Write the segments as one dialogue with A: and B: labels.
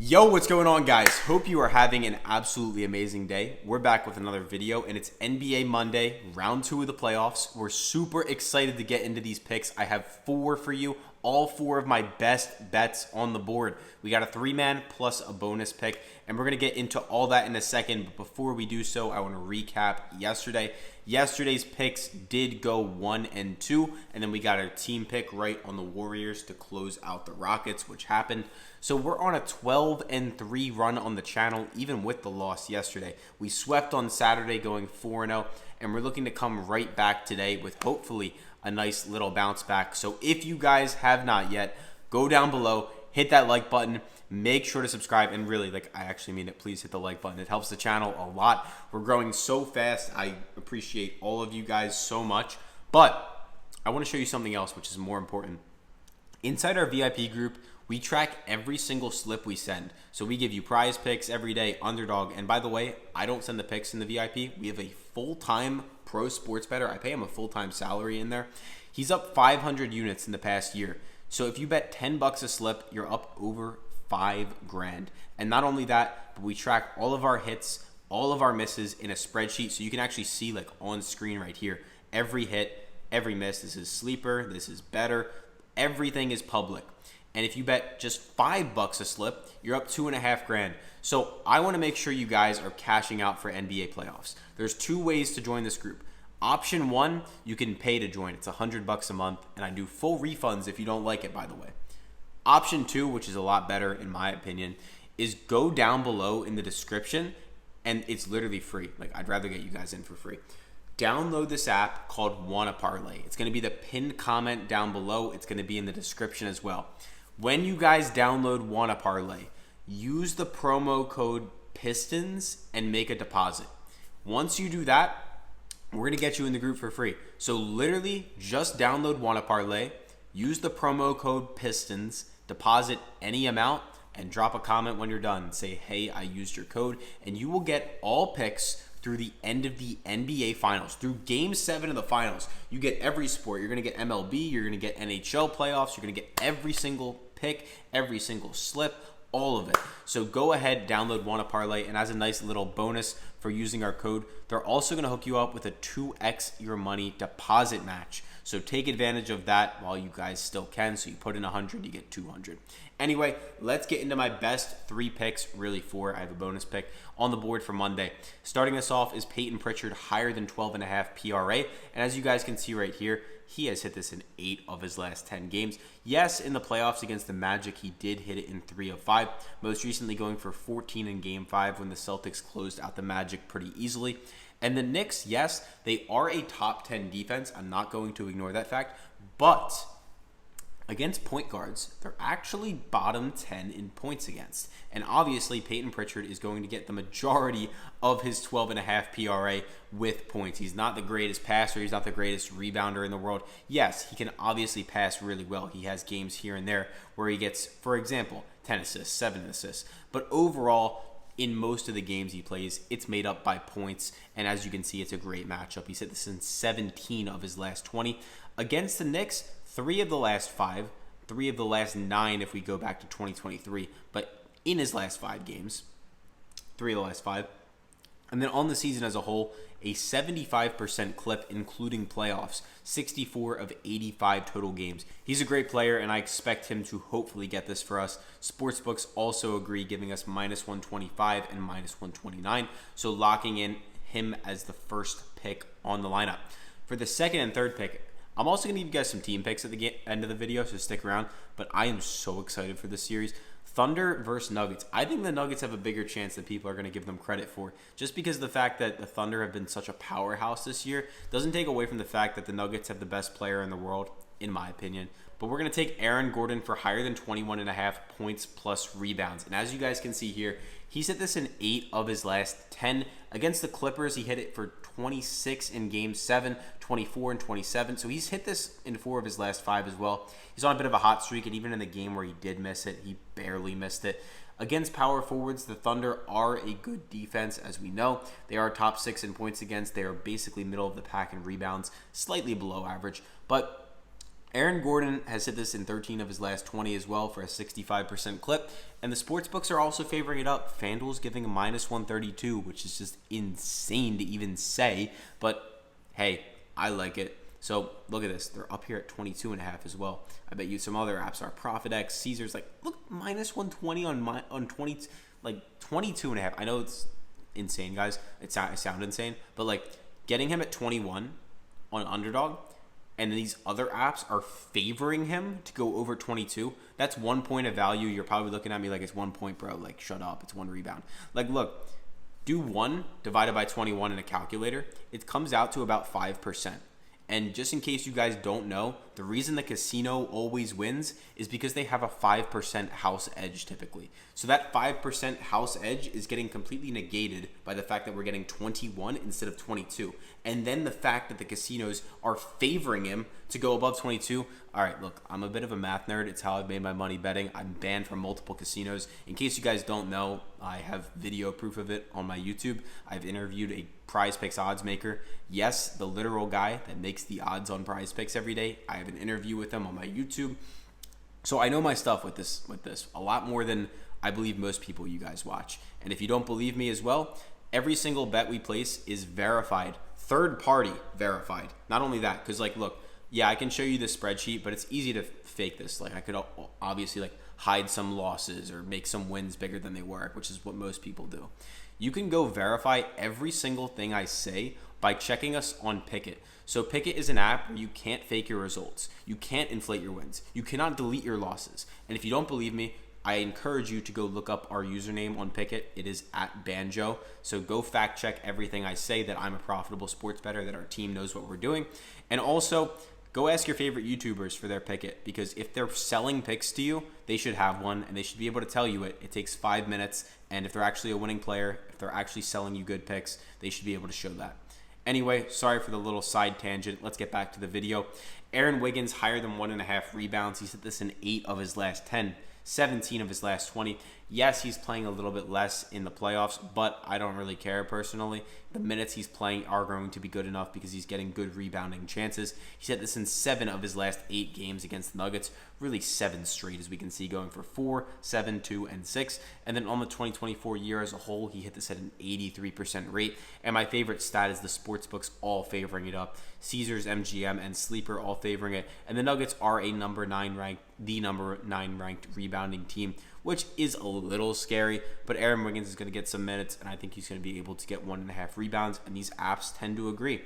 A: Yo, what's going on, guys? Hope you are having an absolutely amazing day. We're back with another video, and it's NBA Monday, round 2 of the playoffs. We're super excited to get into these picks. I have 4 for you, all 4 of my best bets on the board. We got a 3-man plus a bonus pick, and we're going to get into all that in a second. But before we do so, I want to recap yesterday. Yesterday's picks did go 1 and 2, and then we got our team pick right on the Warriors to close out the Rockets, which happened. So we're on a 12 and 3 run on the channel, even with the loss yesterday. We swept on Saturday going 4-0, and we're looking to come right back today with hopefully a nice little bounce back. So if you guys have not yet, go down below, hit that like button, make sure to subscribe, and really, I actually mean it, please hit the like button. It helps the channel a lot. We're growing so fast. I appreciate all of you guys so much, but I want to show you something else, which is more important. Inside our VIP group, we track every single slip we send. So we give you prize picks every day, Underdog. And by the way, I don't send the picks in the VIP. We have a full-time pro sports bettor. I pay him a full-time salary in there. He's up 500 units in the past year. So if you bet $10 a slip, you're up over $5,000. And not only that, but we track all of our hits, all of our misses in a spreadsheet. So you can actually see on screen right here, every hit, every miss. This is sleeper, this is better. Everything is public. And if you bet just $5 a slip, you're up $2,500. So I want to make sure you guys are cashing out for NBA playoffs. There's 2 ways to join this group. Option 1, you can pay to join. It's $100 a month, and I do full refunds if you don't like it, by the way. Option 2, which is a lot better in my opinion, is go down below in the description, and it's literally free. I'd rather get you guys in for free. Download this app called WannaParlay. It's going to be the pinned comment down below. It's going to be in the description as well. When you guys download WannaParlay, use the promo code PISTONS and make a deposit. Once you do that, we're going to get you in the group for free. So literally just download WannaParlay, use the promo code PISTONS, deposit any amount, and drop a comment when you're done. Say, hey, I used your code, and you will get all picks through the end of the NBA Finals. Through Game 7 of the Finals, you get every sport. You're going to get MLB, you're going to get NHL playoffs, you're going to get every single pick, every single slip, all of it. So go ahead, download WannaParlay, and as a nice little bonus for using our code, they're also going to hook you up with a 2x your money deposit match. So take advantage of that while you guys still can. So you put in 100, you get 200. Anyway, let's get into my best 3 picks, really 4. I have a bonus pick on the board for Monday. Starting us off is Payton Pritchard, higher than 12.5 PRA. And as you guys can see right here, he has hit this in 8 of his last 10 games. Yes, in the playoffs against the Magic, he did hit it in 3 of 5. Most recently going for 14 in Game 5 when the Celtics closed out the Magic pretty easily. And the Knicks, yes, they are a top 10 defense. I'm not going to ignore that fact. But against point guards, they're actually bottom 10 in points against. And obviously, Payton Pritchard is going to get the majority of his 12.5 PRA with points. He's not the greatest passer. He's not the greatest rebounder in the world. Yes, he can obviously pass really well. He has games here and there where he gets, for example, 10 assists, 7 assists. But overall, in most of the games he plays, it's made up by points. And as you can see, it's a great matchup. He's hit this in 17 of his last 20. Against the Knicks, 3 of the last 5, 3 of the last 9 if we go back to 2023. But in his last 5 games, 3 of the last 5. And then on the season as a whole, a 75% clip, including playoffs, 64 of 85 total games. He's a great player, and I expect him to hopefully get this for us. Sportsbooks also agree, giving us -125 and -129, so locking in him as the first pick on the lineup. For the second and third pick, I'm also going to give you guys some team picks at the end of the video, so stick around. But I am so excited for this series. Thunder versus Nuggets. I think the Nuggets have a bigger chance than people are going to give them credit for. Just because of the fact that the Thunder have been such a powerhouse this year doesn't take away from the fact that the Nuggets have the best player in the world, in my opinion. But we're going to take Aaron Gordon for higher than 21.5 points plus rebounds. And as you guys can see here, he's hit this in 8 of his last 10. Against the Clippers, he hit it for 26 in Game 7, 24 and 27. So he's hit this in 4 of his last 5 as well. He's on a bit of a hot streak, and even in the game where he did miss it, he barely missed it. Against power forwards, the Thunder are a good defense, as we know. They are top 6 in points against. They are basically middle of the pack in rebounds, slightly below average. But Aaron Gordon has hit this in 13 of his last 20 as well for a 65% clip. And the sports books are also favoring it up. Fanduel's giving a -132, which is just insane to even say. But hey, I like it. So look at this. They're up here at 22.5 as well. I bet you some other apps are ProfitX, Caesars. Like, look, -120 on 20, like 22.5. I know it's insane, guys. I sound insane, but like getting him at 21 on Underdog, and these other apps are favoring him to go over 22. That's 1 point of value. You're probably looking at me like it's 1 point, bro. Like, shut up. It's 1 rebound. Like, look, do 1 divided by 21 in a calculator. It comes out to about 5%. And just in case you guys don't know, the reason the casino always wins is because they have a 5% house edge typically. So that 5% house edge is getting completely negated by the fact that we're getting 21 instead of 22. And then the fact that the casinos are favoring him to go above 22. All right, look, I'm a bit of a math nerd. It's how I've made my money betting. I'm banned from multiple casinos. In case you guys don't know, I have video proof of it on my YouTube. I've interviewed a PrizePicks odds maker. Yes, the literal guy that makes the odds on PrizePicks every day. I have an interview with him on my YouTube. So I know my stuff with this a lot more than I believe most people you guys watch. And if you don't believe me as well, every single bet we place is verified, third party verified. Not only that, because like, look, yeah, I can show you this spreadsheet, but it's easy to fake this. Like I could obviously like hide some losses or make some wins bigger than they were, which is what most people do. You can go verify every single thing I say by checking us on Pikkit. So Pikkit is an app where you can't fake your results. You can't inflate your wins. You cannot delete your losses. And if you don't believe me, I encourage you to go look up our username on Pikkit. It is @Banjo. So go fact check everything I say, that I'm a profitable sports bettor, that our team knows what we're doing. And also, go ask your favorite YouTubers for their Pikkit, because if they're selling picks to you, they should have one and they should be able to tell you it. It takes 5 minutes, and if they're actually a winning player, if they're actually selling you good picks, they should be able to show that. Anyway, sorry for the little side tangent. Let's get back to the video. Aaron Wiggins higher than 1.5 rebounds. He's hit this in 8 of his last 10, 17 of his last 20. Yes, he's playing a little bit less in the playoffs, but I don't really care personally. The minutes he's playing are going to be good enough because he's getting good rebounding chances. He's hit this in 7 of his last 8 games against the Nuggets. Really 7 straight, as we can see, going for 4, 7, 2, and 6. And then on the 2024 year as a whole, he hit this at an 83% rate. And my favorite stat is the sportsbooks all favoring it up. Caesars, MGM, and Sleeper all favoring it. And the Nuggets are the number 9 ranked rebounding team, which is a little scary, but Aaron Wiggins is going to get some minutes, and I think he's going to be able to get 1.5 rebounds, and these apps tend to agree.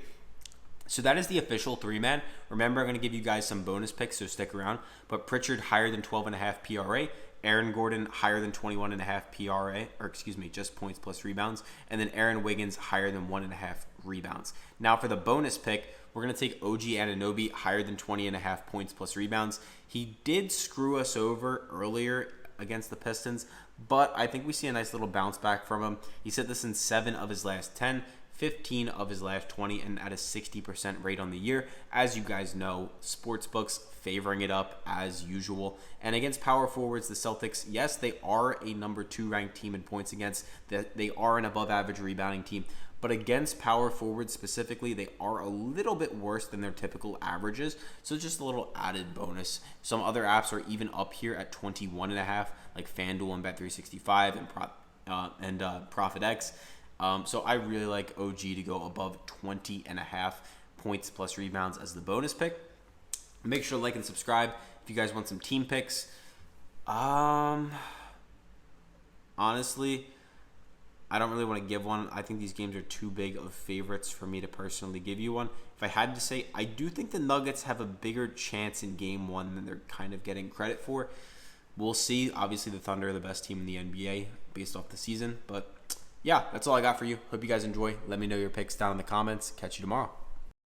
A: So that is the official 3-man. Remember, I'm going to give you guys some bonus picks, so stick around. But Pritchard higher than 12.5 PRA, Aaron Gordon higher than 21.5 PRA, or excuse me, just points plus rebounds, and then Aaron Wiggins higher than 1.5 rebounds. Now for the bonus pick, we're going to take OG Anunoby higher than 20.5 points plus rebounds. He did screw us over earlier against the Pistons, but I think we see a nice little bounce back from him. He said this in 7 of his last 10, 15 of his last 20, and at a 60% rate on the year. As you guys know, sportsbooks favoring it up as usual. And against power forwards, the Celtics, yes, they are a number 2 ranked team in points against. They are an above average rebounding team. But against power forwards specifically, they are a little bit worse than their typical averages. So just a little added bonus. Some other apps are even up here at 21.5, like Fanduel and Bet365 and ProfitX. So I really like OG to go above 20.5 points plus rebounds as the bonus pick. Make sure to like and subscribe if you guys want some team picks. Honestly, I don't really want to give one. I think these games are too big of favorites for me to personally give you one. If I had to say, I do think the Nuggets have a bigger chance in game 1 than they're kind of getting credit for. We'll see. Obviously, the Thunder are the best team in the NBA based off the season. But yeah, that's all I got for you. Hope you guys enjoy. Let me know your picks down in the comments. Catch you tomorrow.